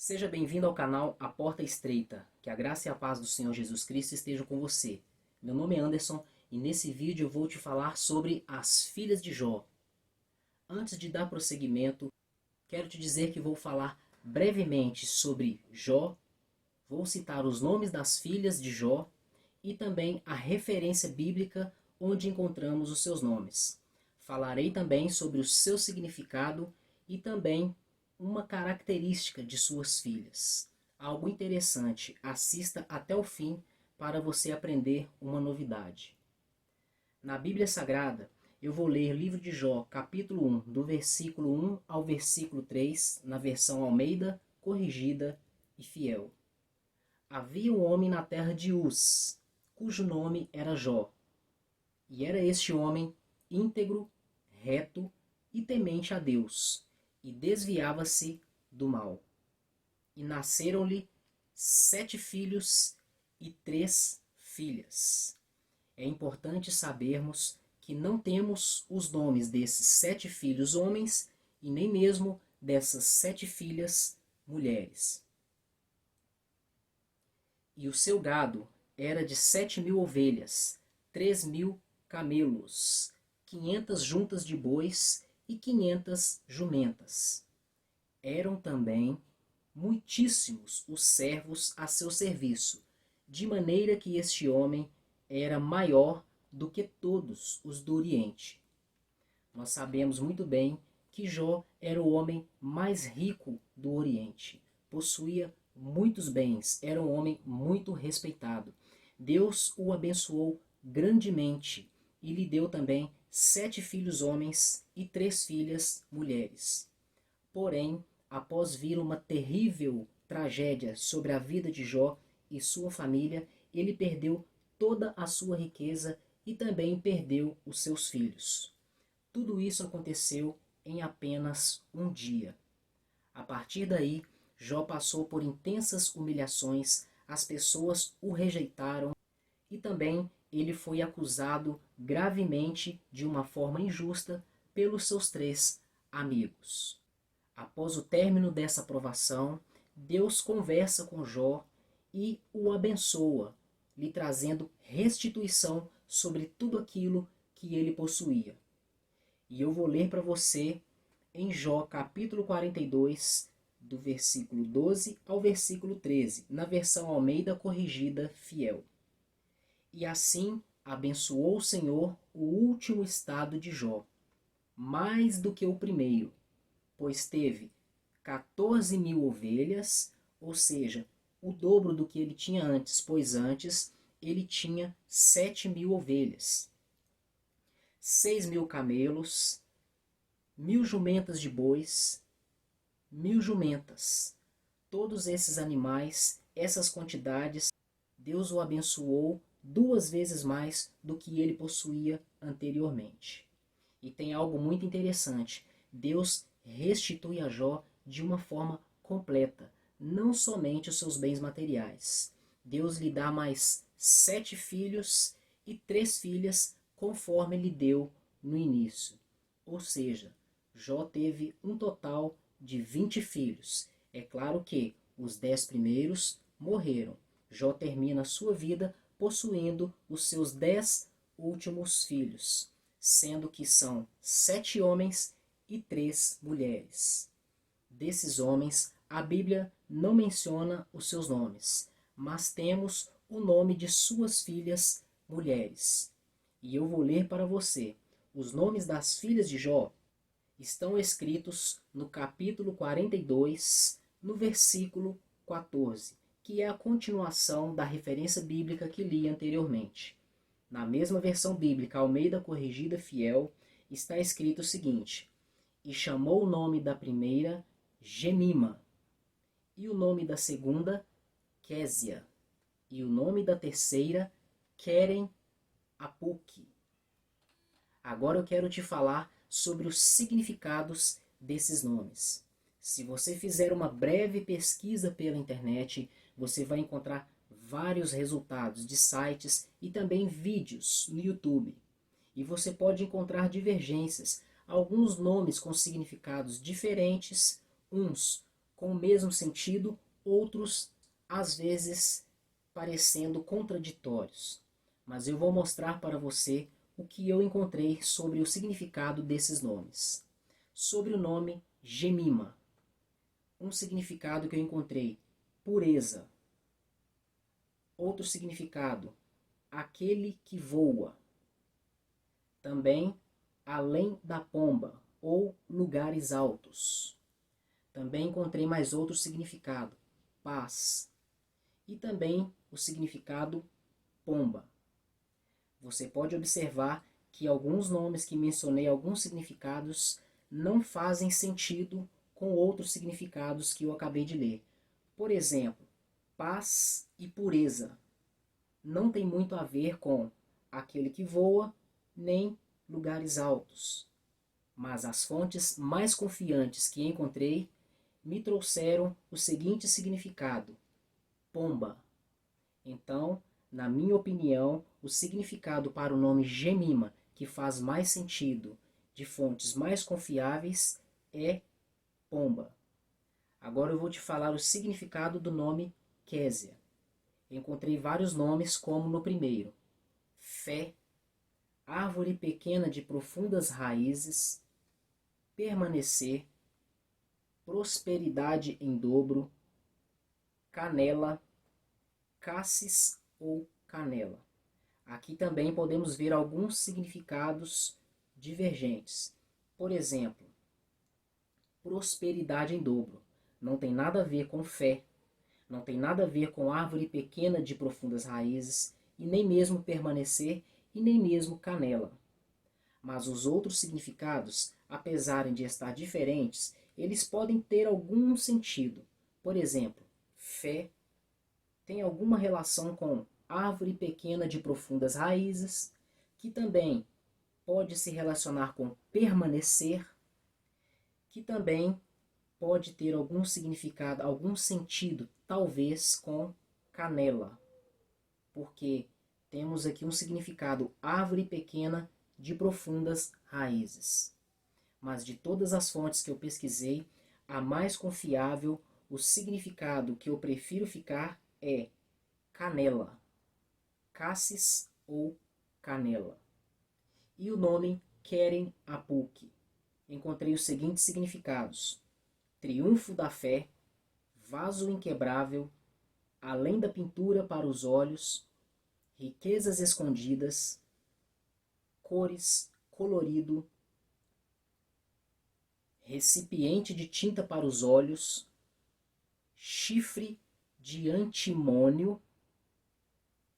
Seja bem-vindo ao canal A Porta Estreita. Que a graça e a paz do Senhor Jesus Cristo estejam com você. Meu nome é Anderson e nesse vídeo eu vou te falar sobre as filhas de Jó. Antes de dar prosseguimento, quero te dizer que vou falar brevemente sobre Jó, vou citar os nomes das filhas de Jó e também a referência bíblica onde encontramos os seus nomes. Falarei também sobre o seu significado e também uma característica de suas filhas. Algo interessante, assista até o fim para você aprender uma novidade. Na Bíblia Sagrada, eu vou ler o livro de Jó, capítulo 1, do versículo 1 ao versículo 3, na versão Almeida, corrigida e fiel. Havia um homem na terra de Uz, cujo nome era Jó. E era este homem íntegro, reto e temente a Deus, e desviava-se do mal. E nasceram-lhe 7 filhos e 3 filhas. É importante sabermos que não temos os nomes desses 7 filhos homens e nem mesmo dessas 7 filhas mulheres. E o seu gado era de 7.000 ovelhas, 3.000 camelos, 500 juntas de bois e 500 jumentas. Eram também muitíssimos os servos a seu serviço, de maneira que este homem era maior do que todos os do Oriente. Nós sabemos muito bem que Jó era o homem mais rico do Oriente. Possuía muitos bens, era um homem muito respeitado. Deus o abençoou grandemente e lhe deu também 7 filhos homens e 3 filhas mulheres. Porém, após vir uma terrível tragédia sobre a vida de Jó e sua família, ele perdeu toda a sua riqueza e também perdeu os seus filhos. Tudo isso aconteceu em apenas um dia. A partir daí, Jó passou por intensas humilhações, as pessoas o rejeitaram e também ele foi acusado gravemente de uma forma injusta pelos seus 3 amigos. Após o término dessa provação, Deus conversa com Jó e o abençoa, lhe trazendo restituição sobre tudo aquilo que ele possuía. E eu vou ler para você em Jó capítulo 42, do versículo 12 ao versículo 13, na versão Almeida corrigida fiel. E assim abençoou o Senhor o último estado de Jó, mais do que o primeiro, pois teve 14.000 ovelhas, ou seja, o dobro do que ele tinha antes, pois antes ele tinha 7.000 ovelhas, 6.000 camelos, 1.000 jumentas de bois, 1.000 jumentas. Todos esses animais, essas quantidades, Deus o abençoou 2 vezes mais do que ele possuía anteriormente. E tem algo muito interessante. Deus restitui a Jó de uma forma completa, não somente os seus bens materiais. Deus lhe dá mais 7 filhos e 3 filhas, conforme lhe deu no início. Ou seja, Jó teve um total de 20 filhos. É claro que os 10 primeiros morreram. Jó termina a sua vida possuindo os seus 10 últimos filhos, sendo que são 7 homens e 3 mulheres. Desses homens, a Bíblia não menciona os seus nomes, mas temos o nome de suas filhas mulheres. E eu vou ler para você. Os nomes das filhas de Jó estão escritos no capítulo 42, no versículo 14, que é a continuação da referência bíblica que li anteriormente. Na mesma versão bíblica, Almeida corrigida fiel, está escrito o seguinte: e chamou o nome da primeira Gemima, e o nome da segunda Késia, e o nome da terceira Querem Apuque. Agora eu quero te falar sobre os significados desses nomes. Se você fizer uma breve pesquisa pela internet, você vai encontrar vários resultados de sites e também vídeos no YouTube. E você pode encontrar divergências, alguns nomes com significados diferentes, uns com o mesmo sentido, outros às vezes parecendo contraditórios. Mas eu vou mostrar para você o que eu encontrei sobre o significado desses nomes. Sobre o nome Jemima, um significado que eu encontrei: pureza. Outro significado: aquele que voa. Também além da pomba, ou lugares altos. Também encontrei mais outro significado: paz. E também o significado pomba. Você pode observar que alguns nomes que mencionei, alguns significados, não fazem sentido com outros significados que eu acabei de ler. Por exemplo, paz e pureza não tem muito a ver com aquele que voa, nem lugares altos. Mas as fontes mais confiantes que encontrei me trouxeram o seguinte significado: pomba. Então, na minha opinião, o significado para o nome Jemima, que faz mais sentido, de fontes mais confiáveis, é pomba. Agora eu vou te falar o significado do nome Késia. Encontrei vários nomes, como no primeiro: fé, árvore pequena de profundas raízes, permanecer, prosperidade em dobro, canela, cassis ou canela. Aqui também podemos ver alguns significados divergentes. Por exemplo, prosperidade em dobro. Não tem nada a ver com fé, não tem nada a ver com árvore pequena de profundas raízes, e nem mesmo permanecer, e nem mesmo canela. Mas os outros significados, apesar de estar diferentes, eles podem ter algum sentido. Por exemplo, fé tem alguma relação com árvore pequena de profundas raízes, que também pode se relacionar com permanecer, que também pode ter algum significado, algum sentido, talvez com canela, porque temos aqui um significado: árvore pequena de profundas raízes. Mas de todas as fontes que eu pesquisei, a mais confiável, o significado que eu prefiro ficar é canela, cassis ou canela. E o nome Keren Apuk. Encontrei os seguintes significados: triunfo da fé, vaso inquebrável, além da pintura para os olhos, riquezas escondidas, cores, colorido, recipiente de tinta para os olhos, chifre de antimônio,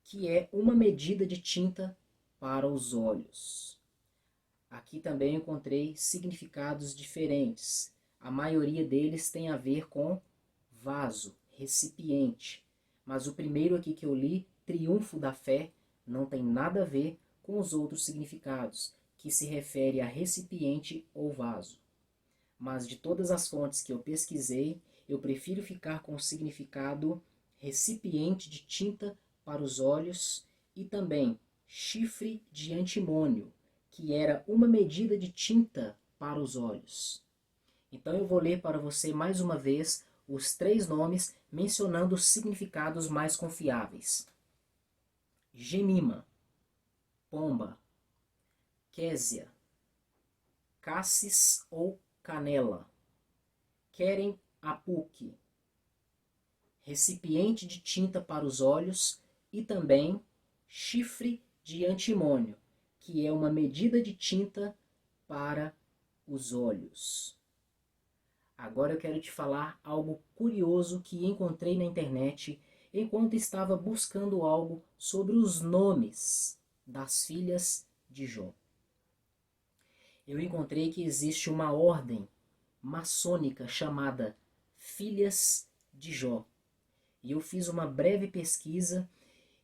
que é uma medida de tinta para os olhos. Aqui também encontrei significados diferentes. A maioria deles tem a ver com vaso, recipiente. Mas o primeiro aqui que eu li, triunfo da fé, não tem nada a ver com os outros significados, que se refere a recipiente ou vaso. Mas de todas as fontes que eu pesquisei, eu prefiro ficar com o significado recipiente de tinta para os olhos e também chifre de antimônio, que era uma medida de tinta para os olhos. Então eu vou ler para você mais uma vez os 3 nomes, mencionando os significados mais confiáveis: Jemima, pomba; Késia, cassis ou canela; Keren Apuk, recipiente de tinta para os olhos, e também chifre de antimônio, que é uma medida de tinta para os olhos. Agora eu quero te falar algo curioso que encontrei na internet enquanto estava buscando algo sobre os nomes das filhas de Jó. Eu encontrei que existe uma ordem maçônica chamada Filhas de Jó. E eu fiz uma breve pesquisa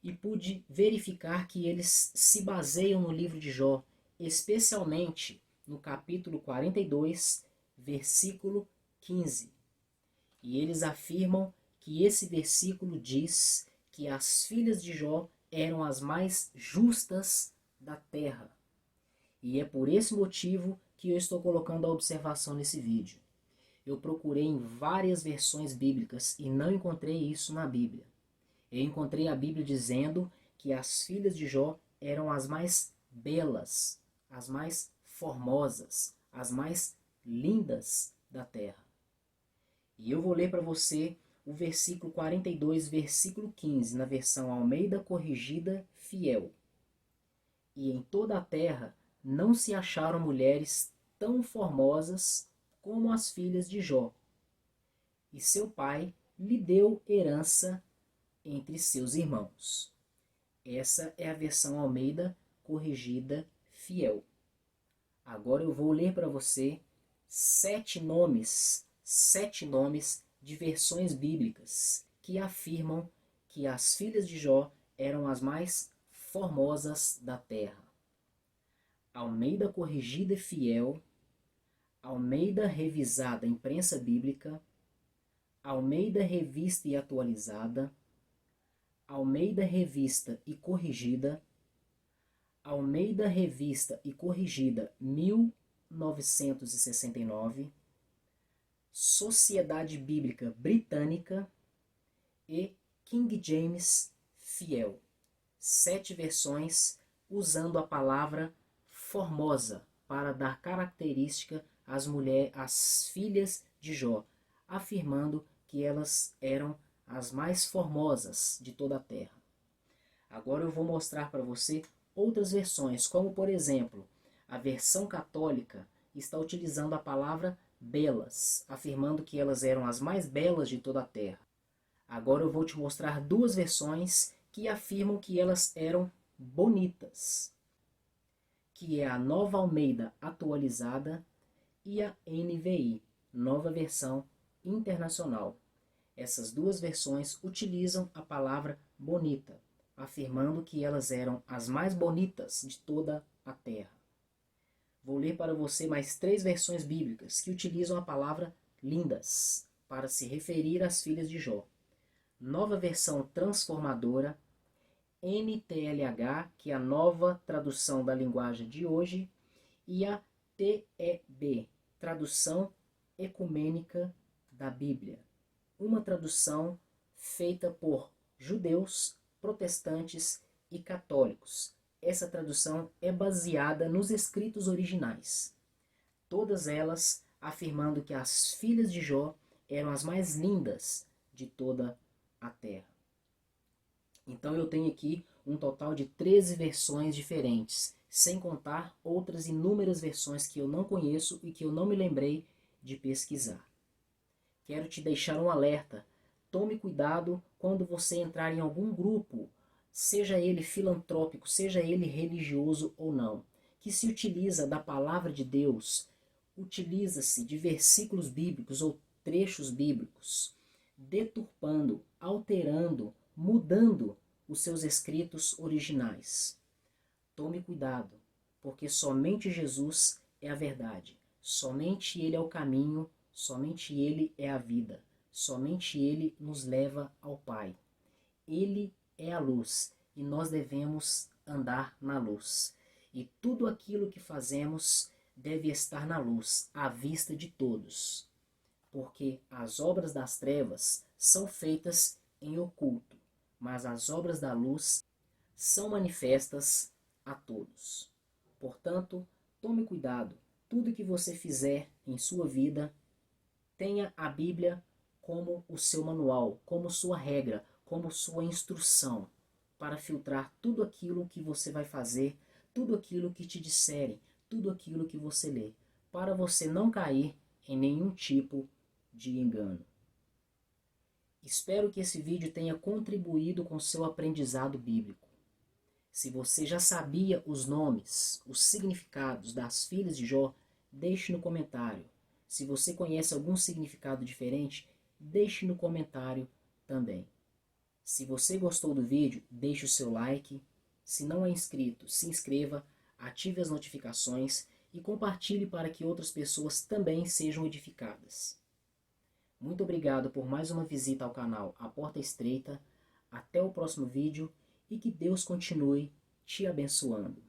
e pude verificar que eles se baseiam no livro de Jó, especialmente no capítulo 42, versículo 15. E eles afirmam que esse versículo diz que as filhas de Jó eram as mais justas da terra. E é por esse motivo que eu estou colocando a observação nesse vídeo. Eu procurei em várias versões bíblicas e não encontrei isso na Bíblia. Eu encontrei a Bíblia dizendo que as filhas de Jó eram as mais belas, as mais formosas, as mais lindas da terra. E eu vou ler para você o versículo 42, versículo 15, na versão Almeida Corrigida Fiel. E em toda a terra não se acharam mulheres tão formosas como as filhas de Jó. E seu pai lhe deu herança entre seus irmãos. Essa é a versão Almeida Corrigida Fiel. Agora eu vou ler para você 7 nomes de versões bíblicas que afirmam que as filhas de Jó eram as mais formosas da terra. Almeida Corrigida Fiel, Almeida Revisada Imprensa Bíblica, Almeida Revista e Atualizada, Almeida Revista e Corrigida, Almeida Revista e Corrigida 1969, Sociedade Bíblica Britânica e King James Fiel. 7 versões usando a palavra formosa para dar característica às filhas de Jó, afirmando que elas eram as mais formosas de toda a terra. Agora eu vou mostrar para você outras versões, como por exemplo, a versão católica está utilizando a palavra belas, afirmando que elas eram as mais belas de toda a terra. Agora eu vou te mostrar 2 versões que afirmam que elas eram bonitas, que é a Nova Almeida Atualizada e a NVI, Nova Versão Internacional. Essas 2 versões utilizam a palavra bonita, afirmando que elas eram as mais bonitas de toda a terra. Vou ler para você mais 3 versões bíblicas que utilizam a palavra lindas para se referir às filhas de Jó. Nova Versão Transformadora, NTLH, que é a nova tradução da linguagem de hoje, e a TEB, Tradução Ecumênica da Bíblia. Uma tradução feita por judeus, protestantes e católicos. Essa tradução é baseada nos escritos originais. Todas elas afirmando que as filhas de Jó eram as mais lindas de toda a terra. Então eu tenho aqui um total de 13 versões diferentes, sem contar outras inúmeras versões que eu não conheço e que eu não me lembrei de pesquisar. Quero te deixar um alerta. Tome cuidado quando você entrar em algum grupo, seja ele filantrópico, seja ele religioso ou não, que se utiliza da palavra de Deus, utiliza-se de versículos bíblicos ou trechos bíblicos, deturpando, alterando, mudando os seus escritos originais. Tome cuidado, porque somente Jesus é a verdade, somente Ele é o caminho, somente Ele é a vida, somente Ele nos leva ao Pai. Ele é a luz e nós devemos andar na luz. E tudo aquilo que fazemos deve estar na luz, à vista de todos. Porque as obras das trevas são feitas em oculto, mas as obras da luz são manifestas a todos. Portanto, tome cuidado. Tudo que você fizer em sua vida, tenha a Bíblia como o seu manual, como sua regra, como sua instrução, para filtrar tudo aquilo que você vai fazer, tudo aquilo que te disserem, tudo aquilo que você lê, para você não cair em nenhum tipo de engano. Espero que esse vídeo tenha contribuído com seu aprendizado bíblico. Se você já sabia os nomes, os significados das filhas de Jó, deixe no comentário. Se você conhece algum significado diferente, deixe no comentário também. Se você gostou do vídeo, deixe o seu like. Se não é inscrito, se inscreva, ative as notificações e compartilhe para que outras pessoas também sejam edificadas. Muito obrigado por mais uma visita ao canal A Porta Estreita. Até o próximo vídeo e que Deus continue te abençoando.